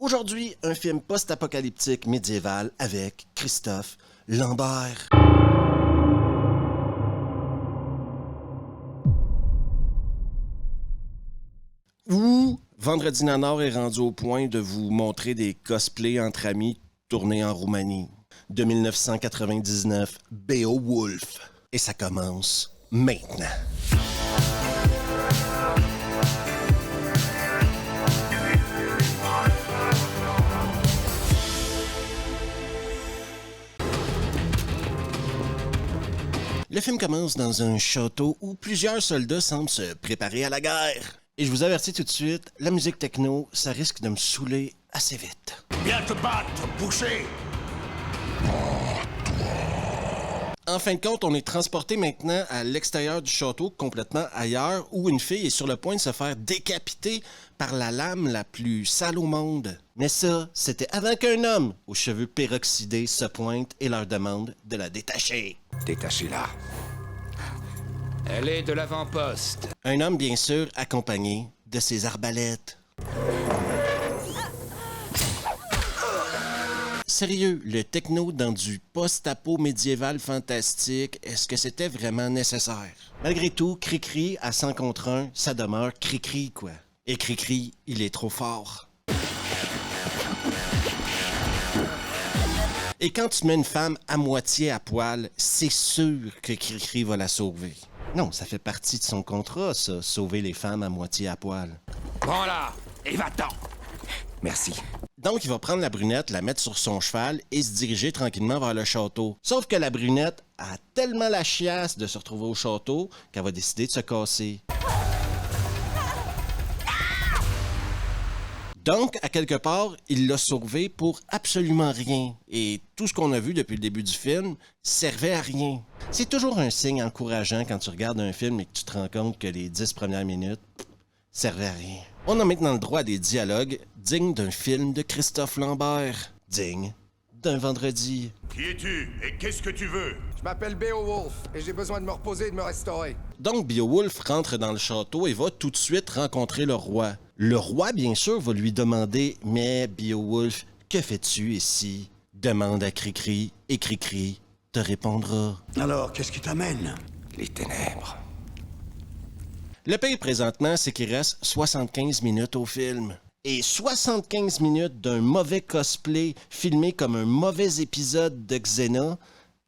Aujourd'hui, un film post-apocalyptique médiéval avec Christophe Lambert. Où Vendredi Nanar est rendu au point de vous montrer des cosplays entre amis tournés en Roumanie. De 1999, Beowulf. Et ça commence maintenant. Le film commence dans un château où plusieurs soldats semblent se préparer à la guerre. Et je vous avertis tout de suite, la musique techno, ça risque de me saouler assez vite. Viens te battre, boucher! En fin de compte, on est transporté maintenant à l'extérieur du château, complètement ailleurs, où une fille est sur le point de se faire décapiter par la lame la plus sale au monde. Mais ça, c'était avant qu'un homme aux cheveux peroxydés se pointe et leur demande de la détacher. Détachez-la. Elle est de l'avant-poste. Un homme, bien sûr, accompagné de ses arbalètes. Sérieux, le techno dans du post-apo médiéval fantastique, est-ce que c'était vraiment nécessaire? Malgré tout, Cricri à 100 contre 1, ça demeure Cricri, quoi. Et Cricri, il est trop fort. Et quand tu mets une femme à moitié à poil, c'est sûr que Cricri va la sauver. Non, ça fait partie de son contrat, ça, sauver les femmes à moitié à poil. Prends-la et va-t'en. Merci. Donc, il va prendre la brunette, la mettre sur son cheval et se diriger tranquillement vers le château. Sauf que la brunette a tellement la chiasse de se retrouver au château qu'elle va décider de se casser. Donc, à quelque part, il l'a sauvé pour absolument rien. Et tout ce qu'on a vu depuis le début du film servait à rien. C'est toujours un signe encourageant quand tu regardes un film et que tu te rends compte que les 10 premières minutes servaient à rien. On a maintenant le droit à des dialogues dignes d'un film de Christophe Lambert. Digne d'un vendredi. Qui es-tu et qu'est-ce que tu veux? Je m'appelle Beowulf et j'ai besoin de me reposer et de me restaurer. Donc Beowulf rentre dans le château et va tout de suite rencontrer le roi. Le roi, bien sûr, va lui demander « Mais Beowulf, que fais-tu ici? » Demande à Cricri et Cricri te répondra. Alors, qu'est-ce qui t'amène? Les ténèbres. Le pire présentement, c'est qu'il reste 75 minutes au film. Et 75 minutes d'un mauvais cosplay filmé comme un mauvais épisode de Xena,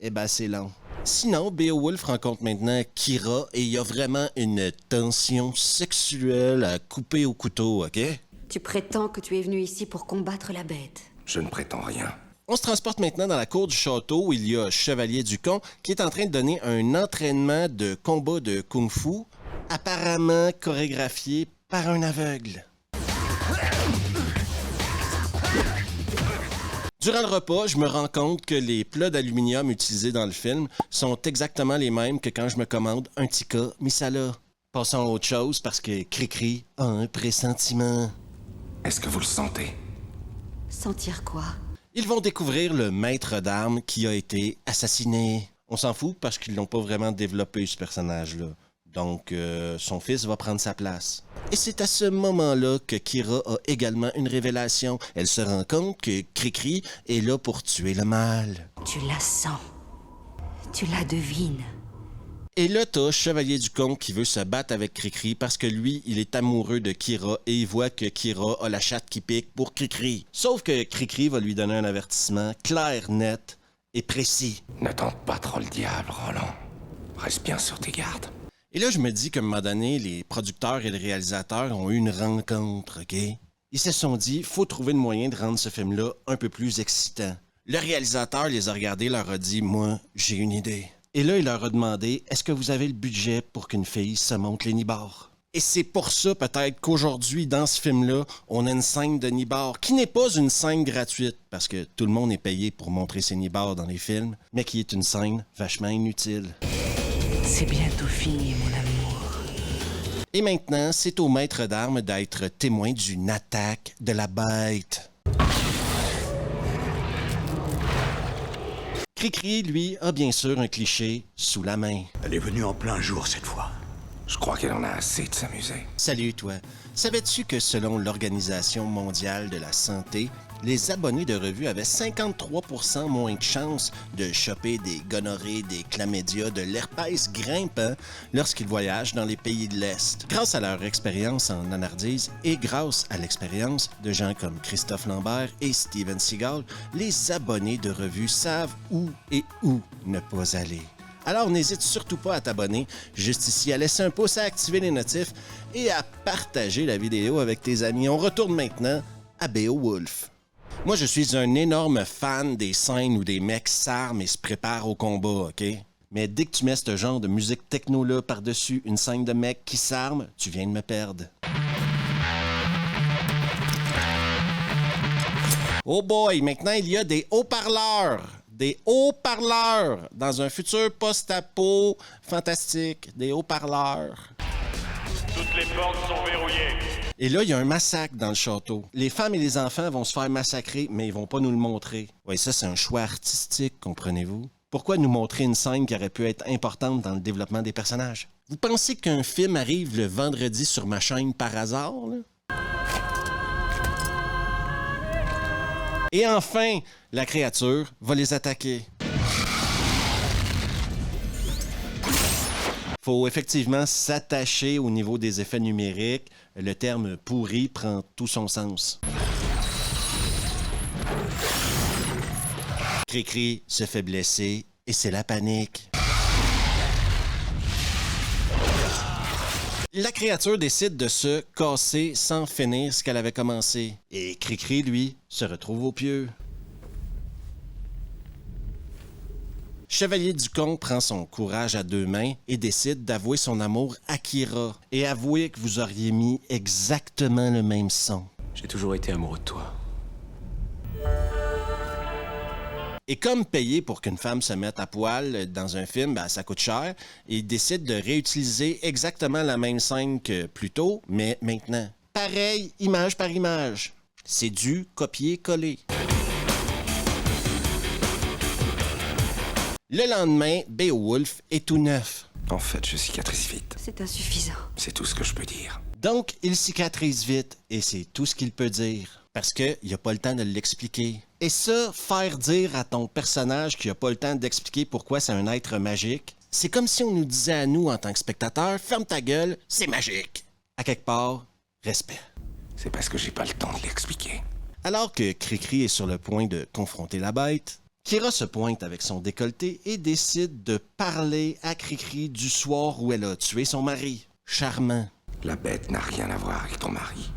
eh ben c'est long. Sinon, Beowulf rencontre maintenant Kira et il y a vraiment une tension sexuelle à couper au couteau, ok? Tu prétends que tu es venu ici pour combattre la bête. Je ne prétends rien. On se transporte maintenant dans la cour du château où il y a Chevalier Ducon qui est en train de donner un entraînement de combat de kung-fu, apparemment chorégraphié par un aveugle. Durant le repas, je me rends compte que les plats d'aluminium utilisés dans le film sont exactement les mêmes que quand je me commande un tikka misala. Passons à autre chose parce que Cricri a un pressentiment. Est-ce que vous le sentez? Sentir quoi? Ils vont découvrir le maître d'armes qui a été assassiné. On s'en fout parce qu'ils l'ont pas vraiment développé, ce personnage-là. Donc, son fils va prendre sa place. Et c'est à ce moment-là que Kira a également une révélation. Elle se rend compte que Cricri est là pour tuer le mal. Tu la sens. Tu la devines. Et là, t'as Chevalier Ducon qui veut se battre avec Cricri parce que lui, il est amoureux de Kira et il voit que Kira a la chatte qui pique pour Cricri. Sauf que Cricri va lui donner un avertissement clair, net et précis. Ne tente pas trop le diable, Roland. Reste bien sur tes gardes. Et là, je me dis qu'à un moment donné, les producteurs et le réalisateur ont eu une rencontre, OK? Ils se sont dit, faut trouver le moyen de rendre ce film-là un peu plus excitant. Le réalisateur les a regardés et leur a dit, moi, j'ai une idée. Et là, il leur a demandé, est-ce que vous avez le budget pour qu'une fille se monte les nibards? Et c'est pour ça, peut-être, qu'aujourd'hui, dans ce film-là, on a une scène de nibards, qui n'est pas une scène gratuite, parce que tout le monde est payé pour montrer ses nibards dans les films, mais qui est une scène vachement inutile. C'est bientôt fini, mon amour. Et maintenant, c'est au maître d'armes d'être témoin d'une attaque de la bête. Cricri, lui, a bien sûr un cliché sous la main. Elle est venue en plein jour cette fois. Je crois qu'elle en a assez de s'amuser. Salut toi. Savais-tu que selon l'Organisation mondiale de la santé, les abonnés de revues avaient 53% moins de chances de choper des gonorrhées, des chlamydia, de l'herpès grimpant lorsqu'ils voyagent dans les pays de l'Est. Grâce à leur expérience en nanardise et grâce à l'expérience de gens comme Christophe Lambert et Steven Seagal, les abonnés de revues savent où et où ne pas aller. Alors n'hésite surtout pas à t'abonner, juste ici, à laisser un pouce, à activer les notifs et à partager la vidéo avec tes amis. On retourne maintenant à Beowulf. Moi, je suis un énorme fan des scènes où des mecs s'arment et se préparent au combat, OK? Mais dès que tu mets ce genre de musique techno-là par-dessus une scène de mecs qui s'arment, tu viens de me perdre. Oh boy, maintenant il y a des haut-parleurs! Des haut-parleurs! Dans un futur post-apo fantastique, des haut-parleurs. Toutes les portes sont verrouillées. Et là, il y a un massacre dans le château. Les femmes et les enfants vont se faire massacrer, mais ils vont pas nous le montrer. Oui, ça, c'est un choix artistique, comprenez-vous? Pourquoi nous montrer une scène qui aurait pu être importante dans le développement des personnages? Vous pensez qu'un film arrive le vendredi sur ma chaîne par hasard, là? Et enfin, la créature va les attaquer. Faut effectivement s'attacher au niveau des effets numériques. Le terme « pourri » prend tout son sens. Cricri se fait blesser et c'est la panique. La créature décide de se casser sans finir ce qu'elle avait commencé. Et Cricri, lui, se retrouve au pieu. Chevalier Ducon prend son courage à deux mains et décide d'avouer son amour à Kira. Et avouer que vous auriez mis exactement le même son. J'ai toujours été amoureux de toi. Et comme payer pour qu'une femme se mette à poil dans un film, ben, ça coûte cher, il décide de réutiliser exactement la même scène que plus tôt, mais maintenant. Pareil, image par image. C'est du copier-coller. Le lendemain, Beowulf est tout neuf. En fait, je cicatrise vite. C'est insuffisant. C'est tout ce que je peux dire. Donc, il cicatrise vite, et c'est tout ce qu'il peut dire. Parce qu'il n'a pas le temps de l'expliquer. Et ça, faire dire à ton personnage qu'il n'a pas le temps d'expliquer pourquoi c'est un être magique, c'est comme si on nous disait à nous, en tant que spectateurs, « Ferme ta gueule, c'est magique ». À quelque part, respect. C'est parce que j'ai pas le temps de l'expliquer. Alors que Cricri est sur le point de confronter la bête, Kira se pointe avec son décolleté et décide de parler à Cricri du soir où elle a tué son mari. Charmant. La bête n'a rien à voir avec ton mari.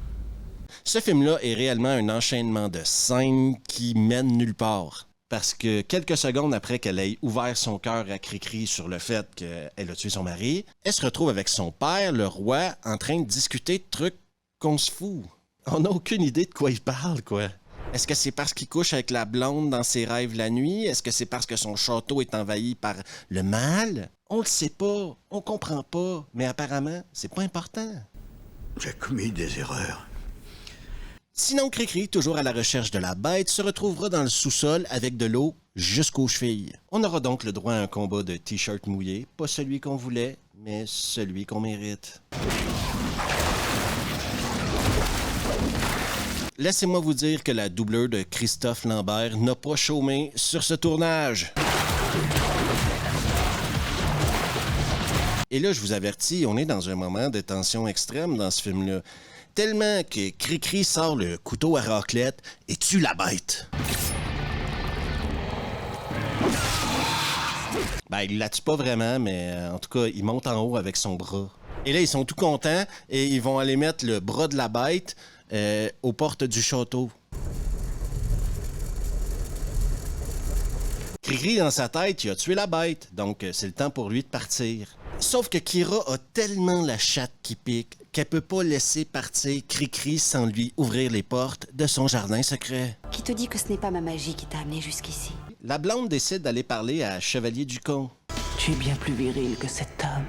Ce film-là est réellement un enchaînement de scènes qui mènent nulle part. Parce que quelques secondes après qu'elle ait ouvert son cœur à Cricri sur le fait qu'elle a tué son mari, elle se retrouve avec son père, le roi, en train de discuter de trucs qu'on se fout. On n'a aucune idée de quoi il parle, quoi. Est-ce que c'est parce qu'il couche avec la blonde dans ses rêves la nuit? Est-ce que c'est parce que son château est envahi par le mal? On le sait pas, on comprend pas, mais apparemment, c'est pas important. J'ai commis des erreurs. Sinon, Cricri, toujours à la recherche de la bête, se retrouvera dans le sous-sol avec de l'eau jusqu'aux chevilles. On aura donc le droit à un combat de t-shirt mouillé, pas celui qu'on voulait, mais celui qu'on mérite. Laissez-moi vous dire que la doubleur de Christophe Lambert n'a pas chômé sur ce tournage. Et là, je vous avertis, on est dans un moment de tension extrême dans ce film-là. Tellement que Cricri sort le couteau à raclette et tue la bête. Ben, il la tue pas vraiment, mais en tout cas, il monte en haut avec son bras. Et là, ils sont tout contents et ils vont aller mettre le bras de la bête aux portes du château. Cricri, dans sa tête, il a tué la bête, donc c'est le temps pour lui de partir. Sauf que Kira a tellement la chatte qui pique qu'elle peut pas laisser partir Cricri sans lui ouvrir les portes de son jardin secret. Qui te dit que ce n'est pas ma magie qui t'a amené jusqu'ici? La blonde décide d'aller parler à Chevalier Ducon. Tu es bien plus viril que cet homme.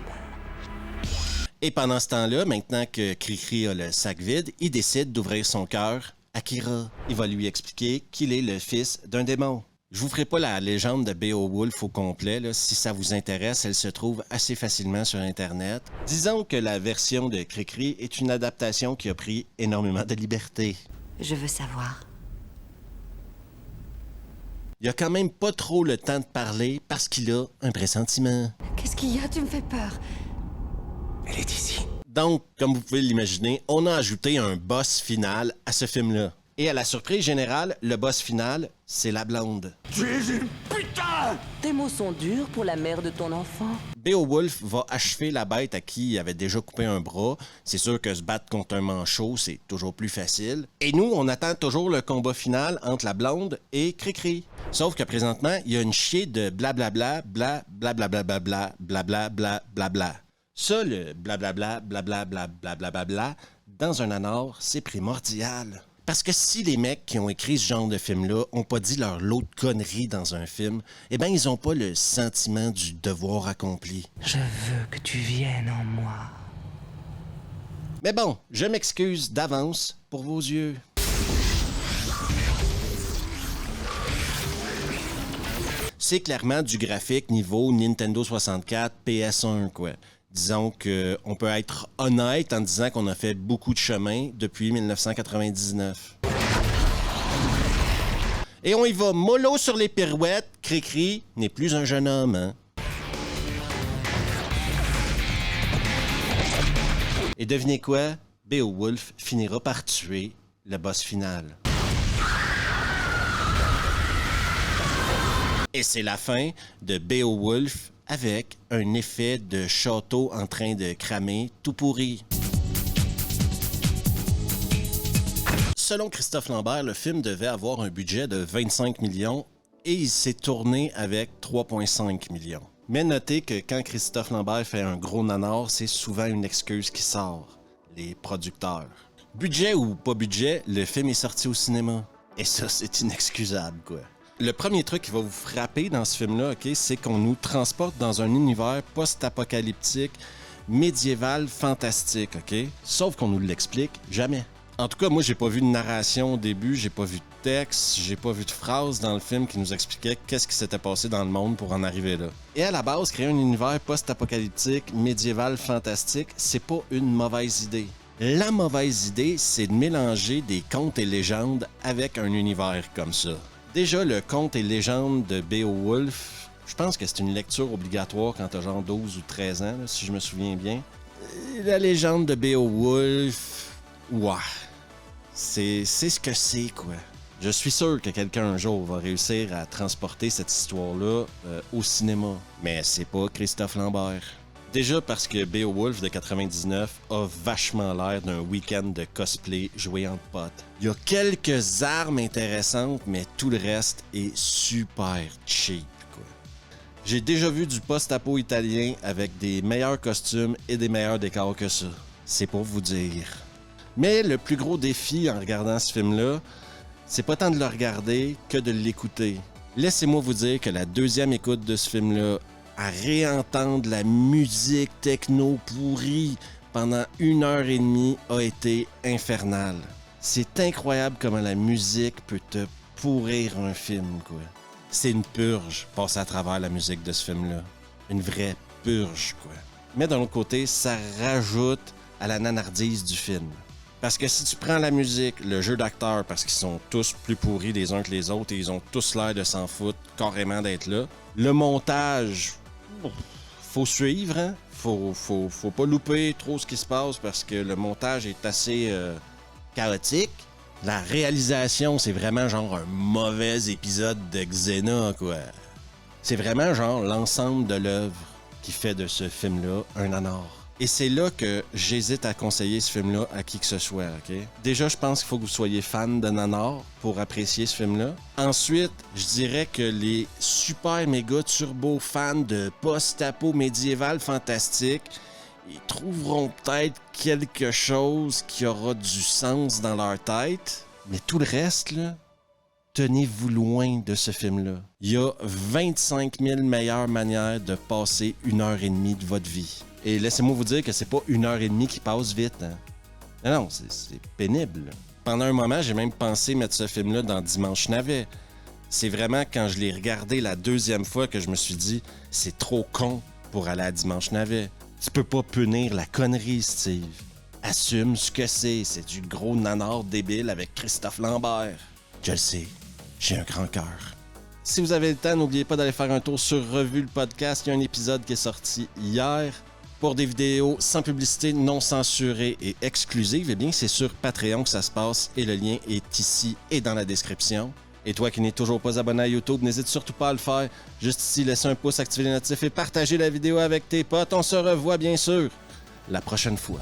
Et pendant ce temps-là, maintenant que Cricri a le sac vide, il décide d'ouvrir son cœur à Kira. Il va lui expliquer qu'il est le fils d'un démon. Je vous ferai pas la légende de Beowulf au complet. Là. Si ça vous intéresse, elle se trouve assez facilement sur Internet. Disons que la version de Cricri est une adaptation qui a pris énormément de liberté. Je veux savoir. Il a quand même pas trop le temps de parler parce qu'il a un pressentiment. Qu'est-ce qu'il y a? Tu me fais peur. Elle est ici. Donc, comme vous pouvez l'imaginer, on a ajouté un boss final à ce film-là. Et à la surprise générale, le boss final, c'est la blonde. Tu es une putain! Tes mots sont durs pour la mère de ton enfant. Beowulf va achever la bête à qui il avait déjà coupé un bras. C'est sûr que se battre contre un manchot, c'est toujours plus facile. Et nous, on attend toujours le combat final entre la blonde et Cricri. Sauf que présentement, il y a une chier de blablabla, bla blablabla, bla blablabla, bla. Ça, le blablabla, blablabla, blablabla, dans un anard, c'est primordial. Parce que si les mecs qui ont écrit ce genre de film-là ont pas dit leur lot de conneries dans un film, eh ben ils ont pas le sentiment du devoir accompli. Je veux que tu viennes en moi. Mais bon, je m'excuse d'avance pour vos yeux. C'est clairement du graphique niveau Nintendo 64, PS1, quoi. Disons qu'on peut être honnête en disant qu'on a fait beaucoup de chemin depuis 1999. Et on y va mollo sur les pirouettes, Cricri n'est plus un jeune homme, hein? Et devinez quoi? Beowulf finira par tuer le boss final. Et c'est la fin de Beowulf avec un effet de château en train de cramer tout pourri. Selon Christophe Lambert, le film devait avoir un budget de 25 millions et il s'est tourné avec 3,5 millions. Mais notez que quand Christophe Lambert fait un gros nanar, c'est souvent une excuse qui sort. Les producteurs. Budget ou pas budget, le film est sorti au cinéma. Et ça, c'est inexcusable, quoi. Le premier truc qui va vous frapper dans ce film-là, ok, c'est qu'on nous transporte dans un univers post-apocalyptique, médiéval, fantastique, ok? Sauf qu'on nous l'explique jamais. En tout cas, moi, j'ai pas vu de narration au début, j'ai pas vu de texte, j'ai pas vu de phrase dans le film qui nous expliquait qu'est-ce qui s'était passé dans le monde pour en arriver là. Et à la base, créer un univers post-apocalyptique, médiéval, fantastique, c'est pas une mauvaise idée. La mauvaise idée, c'est de mélanger des contes et légendes avec un univers comme ça. Déjà, le conte et légende de Beowulf, je pense que c'est une lecture obligatoire quand t'as genre 12 ou 13 ans, là, si je me souviens bien. La légende de Beowulf, ouah, c'est ce que c'est, quoi. Je suis sûr que quelqu'un un jour va réussir à transporter cette histoire-là au cinéma. Mais c'est pas Christophe Lambert. Déjà parce que Beowulf de 99 a vachement l'air d'un week-end de cosplay joué entre potes. Il y a quelques armes intéressantes, mais tout le reste est super cheap, quoi. J'ai déjà vu du post-apo italien avec des meilleurs costumes et des meilleurs décors que ça. C'est pour vous dire. Mais le plus gros défi en regardant ce film-là, c'est pas tant de le regarder que de l'écouter. Laissez-moi vous dire que la deuxième écoute de ce film-là, à réentendre la musique techno pourrie pendant 1h30 a été infernale. C'est incroyable comment la musique peut te pourrir un film, quoi. C'est une purge, passer à travers la musique de ce film-là. Une vraie purge, quoi. Mais d'un autre côté, ça rajoute à la nanardise du film. Parce que si tu prends la musique, le jeu d'acteurs, parce qu'ils sont tous plus pourris les uns que les autres et ils ont tous l'air de s'en foutre carrément d'être là, le montage, faut suivre, hein? Faut pas louper trop ce qui se passe parce que le montage est assez chaotique. La réalisation, c'est vraiment genre un mauvais épisode de Xena, quoi. C'est vraiment genre l'ensemble de l'œuvre qui fait de ce film-là un nanar. Et c'est là que j'hésite à conseiller ce film-là à qui que ce soit, ok? Déjà, je pense qu'il faut que vous soyez fan de nanar pour apprécier ce film-là. Ensuite, je dirais que les super méga turbo fans de post-apo médiéval fantastique, ils trouveront peut-être quelque chose qui aura du sens dans leur tête. Mais tout le reste, là, tenez-vous loin de ce film-là. Il y a 25 000 meilleures manières de passer 1h30 de votre vie. Et laissez-moi vous dire que c'est pas 1h30 qui passe vite. Hein. Non, c'est pénible. Pendant un moment, j'ai même pensé mettre ce film-là dans Dimanche Navet. C'est vraiment quand je l'ai regardé la deuxième fois que je me suis dit « C'est trop con pour aller à Dimanche Navet. Tu peux pas punir la connerie, Steve. Assume ce que c'est du gros nanar débile avec Christophe Lambert. » Je le sais, j'ai un grand cœur. Si vous avez le temps, n'oubliez pas d'aller faire un tour sur Revue le podcast. Il y a un épisode qui est sorti hier. Pour des vidéos sans publicité, non censurées et exclusives, eh bien, c'est sur Patreon que ça se passe et le lien est ici et dans la description. Et toi qui n'es toujours pas abonné à YouTube, n'hésite surtout pas à le faire. Juste ici, laisse un pouce, activer les notifs et partager la vidéo avec tes potes. On se revoit bien sûr la prochaine fois.